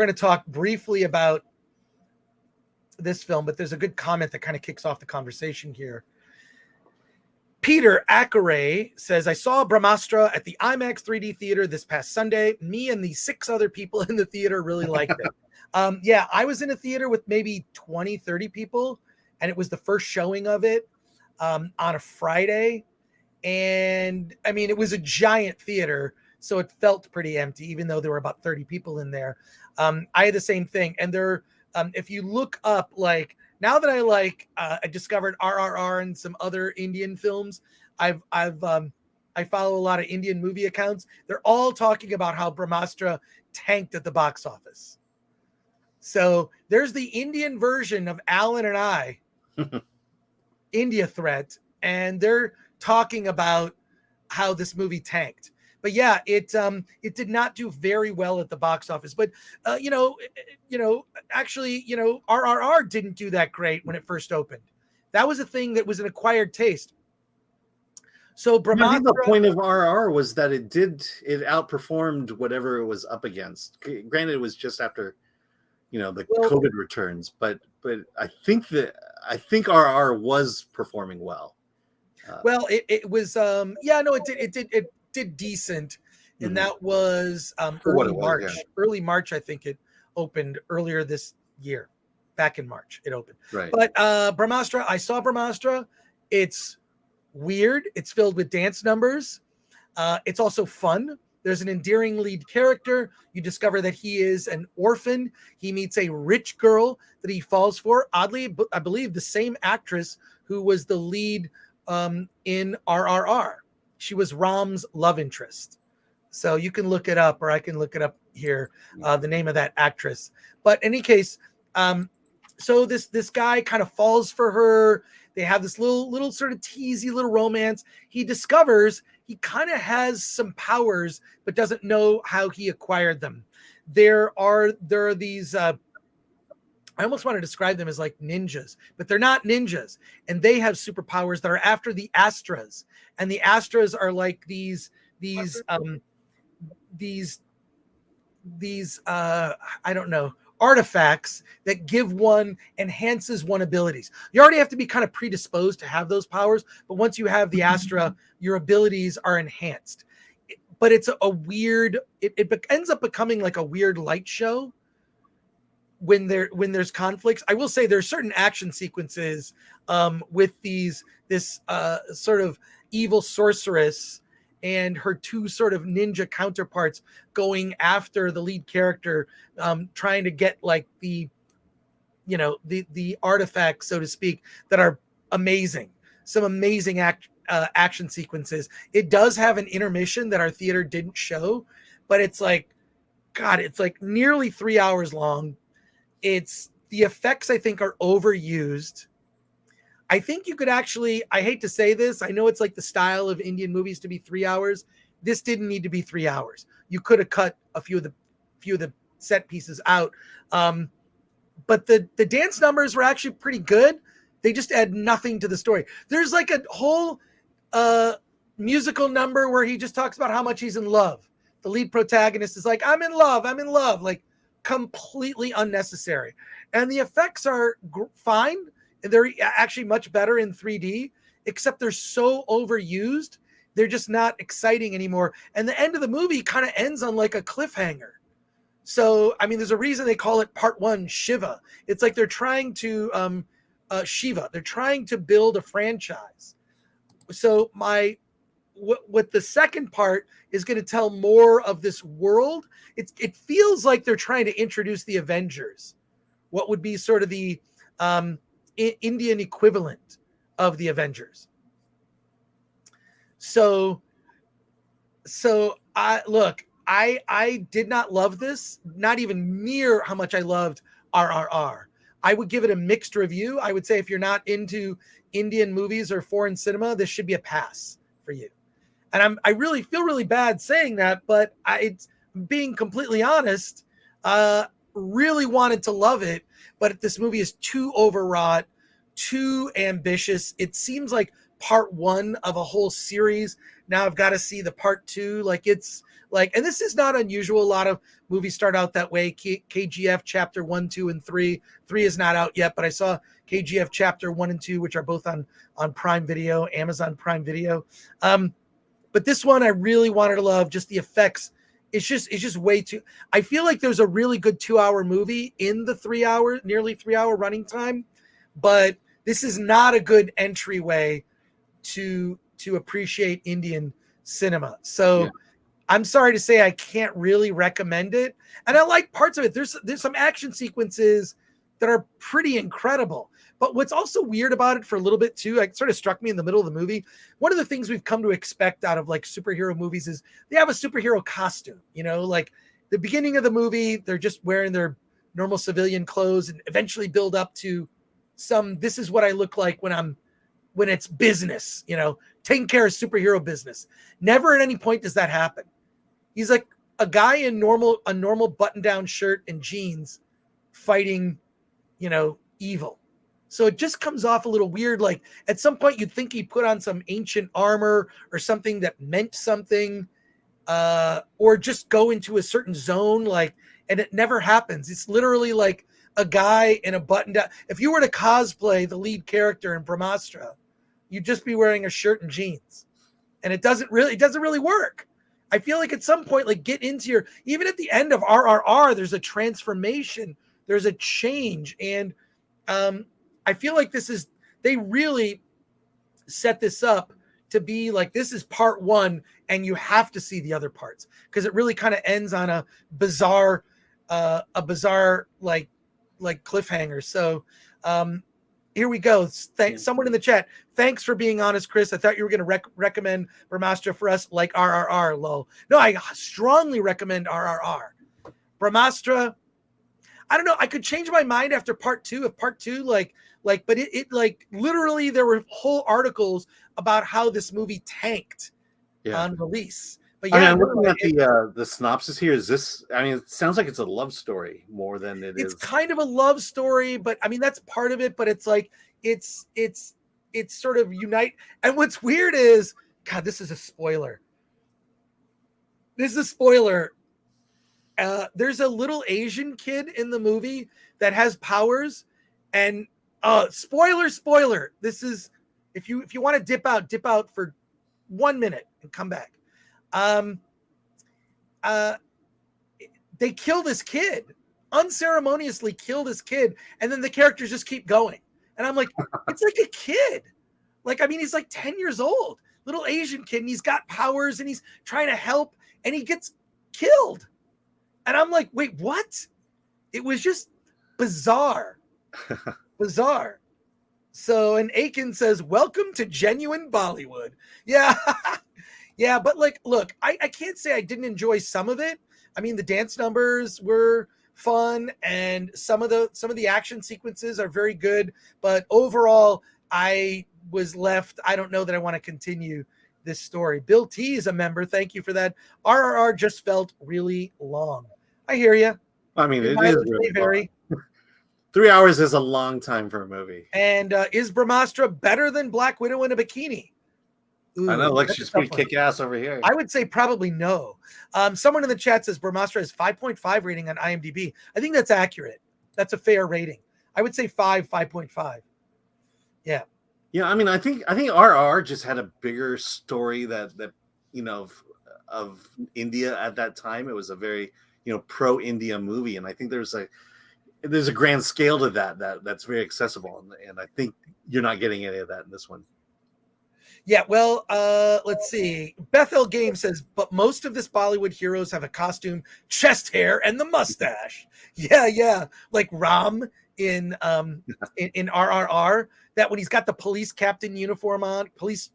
we're going to talk briefly about this film, but there's a good comment that kind of kicks off the conversation here. Peter Akare says, I saw Brahmastra at the IMAX 3D theater this past Sunday. Me and the 6 other people in the theater really liked it. Yeah, I was in a theater with maybe 20, 30 people, and it was the first showing of it on a Friday. And I mean, it was a giant theater, so it felt pretty empty, even though there were about 30 people in there. I had the same thing. And there, if you look up, like, now that I discovered RRR and some other Indian films, I follow a lot of Indian movie accounts. They're all talking about how Brahmastra tanked at the box office. So there's the Indian version of Alan and I, India Threat, and they're talking about how this movie tanked. But yeah, it did not do very well at the box office. But actually, RRR didn't do that great when it first opened. That was a thing that was an acquired taste. So Brahmastra, I think the point of RRR was that it outperformed whatever it was up against. Granted, it was just after, COVID returns, but I think RRR was performing well. It was it did decent, and that was early March. Yeah. Early March, I think it opened earlier this year. Back in March, it opened. Right. But Brahmastra, I saw Brahmastra. It's weird. It's filled with dance numbers. It's also fun. There's an endearing lead character. You discover that he is an orphan. He meets a rich girl that he falls for. Oddly, I believe the same actress who was the lead in RRR. She was Ram's love interest. So you can look it up, or I can look it up here, the name of that actress. But in any case, so this guy kind of falls for her. They have this little sort of teasy little romance. He discovers he kind of has some powers, but doesn't know how he acquired them. There are these, I almost want to describe them as like ninjas, but they're not ninjas. And they have superpowers that are after the Astras. And the Astras are like these I don't know, artifacts that enhances one abilities. You already have to be kind of predisposed to have those powers, but once you have the Astra, your abilities are enhanced. But it's a weird, it ends up becoming like a weird light show when there's conflicts. I will say there's certain action sequences with this sort of evil sorceress and her 2 sort of ninja counterparts going after the lead character, trying to get like the artifacts, so to speak, that are amazing. Some amazing action sequences. It does have an intermission that our theater didn't show, but it's like, God, it's like nearly 3 hours long. The effects, I think, are overused. I think you could actually, I hate to say this, I know it's like the style of Indian movies to be 3 hours. This didn't need to be 3 hours. You could have cut a few of the set pieces out. But the dance numbers were actually pretty good. They just add nothing to the story. There's like a whole musical number where he just talks about how much he's in love. The lead protagonist is like, I'm in love, like completely unnecessary. And the effects are fine. They're actually much better in 3D, except they're so overused. They're just not exciting anymore. And the end of the movie kind of ends on like a cliffhanger. So, I mean, there's a reason they call it Part 1 Shiva. It's like they're trying to, Shiva, they're trying to build a franchise. So what the second part is going to tell more of this world. It feels like they're trying to introduce the Avengers. What would be sort of the Indian equivalent of the Avengers. So I did not love this, not even near how much I loved RRR. I would give it a mixed review. I would say if you're not into Indian movies or foreign cinema, this should be a pass for you. And I really feel really bad saying that, but it's being completely honest, really wanted to love it, but this movie is too overwrought, too ambitious. It seems like part one of a whole series. Now I've got to see the part two. Like it's like, and this is not unusual. A lot of movies start out that way. KGF chapter 1, 2, and 3. 3 is not out yet, but I saw KGF chapter 1 and 2, which are both on Prime Video, Amazon Prime Video. But this one I really wanted to love. Just the effects. It's just way too. I feel like there's a really good 2-hour movie in the nearly 3-hour running time, but this is not a good entryway to appreciate Indian cinema. So yeah. I'm sorry to say I can't really recommend it. And I like parts of it. There's some action sequences that are pretty incredible. But what's also weird about it for a little bit too, it sort of struck me in the middle of the movie. One of the things we've come to expect out of like superhero movies is they have a superhero costume, you know, like the beginning of the movie, they're just wearing their normal civilian clothes and eventually build up to this is what I look like when it's business, you know, taking care of superhero business. Never at any point does that happen. He's like a guy in a normal button-down shirt and jeans fighting, you know, evil. So it just comes off a little weird. Like at some point you'd think he put on some ancient armor or something that meant something, or just go into a certain zone. Like, and it never happens. It's literally like a guy in a button down. If you were to cosplay the lead character in Brahmastra, you'd just be wearing a shirt and jeans, and it doesn't really work. I feel like at some point, like get into even at the end of RRR, there's a transformation, there's a change. And, I feel like they really set this up to be like, this is part one and you have to see the other parts because it really kind of ends on a bizarre like cliffhanger. So, here we go. Someone in the chat. Thanks for being honest, Chris. I thought you were going to recommend Brahmastra for us like RRR, lol. No, I strongly recommend RRR. Brahmastra, I don't know. I could change my mind after part two. If part two, but it like literally there were whole articles about how this movie tanked on release. But yeah, I'm looking at the synopsis here. Is this? I mean, it sounds like it's a love story more than it is. It's kind of a love story, but I mean that's part of it. But it's like it's sort of unite. And what's weird is, God, this is a spoiler. This is a spoiler. There's a little Asian kid in the movie that has powers, and spoiler. This is if you want to dip out for 1 minute and come back. They kill this kid, unceremoniously kill this kid, and then the characters just keep going. And I'm like, it's like a kid. Like, I mean, he's like 10 years old, little Asian kid, and he's got powers and he's trying to help, and he gets killed. And I'm like, wait, what? It was just bizarre. Bizarre. So, and Aiken says, welcome to genuine Bollywood. Yeah. Yeah, but like, look, I can't say I didn't enjoy some of it. I mean, the dance numbers were fun, and some of the action sequences are very good. But overall, I was left. I don't know that I want to continue this story. Bill T is a member. Thank you for that. RRR just felt really long. I hear you. I mean, it is really very. 3 hours is a long time for a movie. And is Brahmastra better than Black Widow in a bikini? Ooh, I know, like she's pretty kick-ass over here. I would say probably no. Someone in the chat says Brahmastra has 5.5 rating on IMDb. I think that's accurate. That's a fair rating. I would say 5.5. Yeah. Yeah, I mean, I think RR just had a bigger story that you know of India at that time. It was a very, you know, pro-India movie, and I think there's a grand scale to that's very accessible, and I think you're not getting any of that in this one. Yeah, well, let's see. Bethel Game says, but most of this Bollywood heroes have a costume, chest hair, and the mustache. Yeah, like Ram in RRR. That when he's got the police captain uniform on, police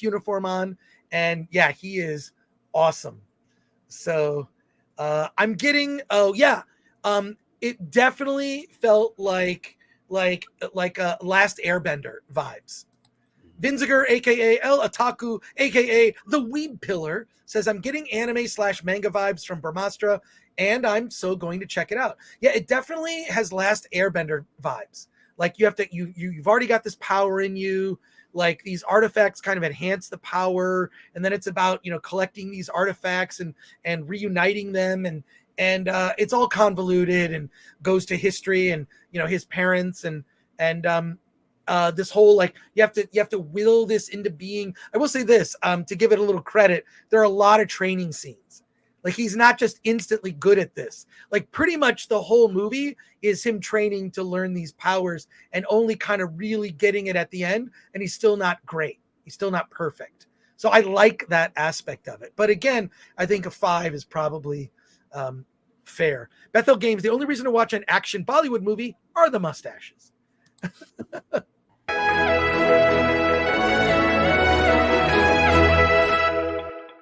uniform on, and yeah, he is awesome. So I'm getting. It definitely felt like Last Airbender vibes. Vinziger, aka El Otaku, aka the Weeb Pillar, says, I'm getting anime/manga vibes from Brahmastra, and I'm so going to check it out. Yeah, it definitely has Last Airbender vibes. Like you've already got this power in you. Like these artifacts kind of enhance the power, and then it's about collecting these artifacts and reuniting them, and it's all convoluted and goes to history and his parents and this whole like you have to will this into being. I will say this to give it a little credit, there are a lot of training scenes. Like he's not just instantly good at this. Like pretty much the whole movie is him training to learn these powers and only kind of really getting it at the end. And he's still not great. He's still not perfect. So I like that aspect of it. But again, I think a 5 is probably fair. Bethel Games, the only reason to watch an action Bollywood movie are the mustaches.